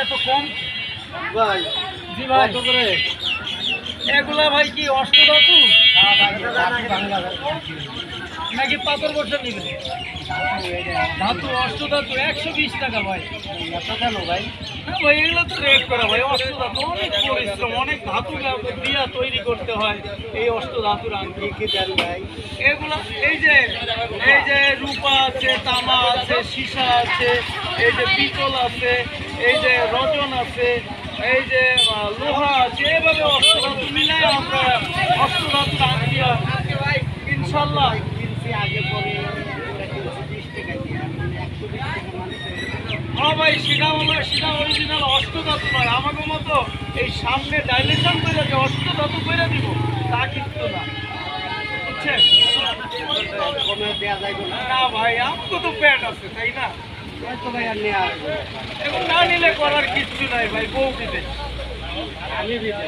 এত কম ভাই জি ভাই কত করে? এগুলা ভাই কি অষ্টধাতু নাকি পাথর বর্ষা নেবেন? ধাতু অষ্টধাতু 120 টাকা ভাই। এত কেন ভাই? না ভাই এগুলো তো রেট করা ভাই, অষ্টধাতু অনেক পরিশ্রম, অনেক ধাতু দিয়া তৈরি করতে হয় এই অষ্টধাতুর আংটি। কি দেন ভাই? এগুলো এই যে রূপা আছে, তামা আছে, সীসা আছে, এই যে পিতল আছে, এই যে রজন আছে, এই যে লোহা আছে, এভাবে অষ্টধাতু মিলাই আমরা অষ্টধাতুর আংটি ইনশাল্লাহ। কিনছি আগে পরে 20 টাকা দিয়ে, 120 টাকা মানে হ্যাঁ ভাই সেটা অরিজিনাল অষ্টধাতু নয়, আমাকে মতো এই সামনে ডাইলেশন করে যে অষ্টধাতু করে দিব তা কিন্তু না, বুঝছেন? কমে দেওয়া যায় না। না ভাই আমাকে তো প্যাট আছে তাই না, তো ভাই আর নেওয়া এখন না নিলে করার কিচ্ছু নাই ভাই, বউ দিবে। আমি দিতে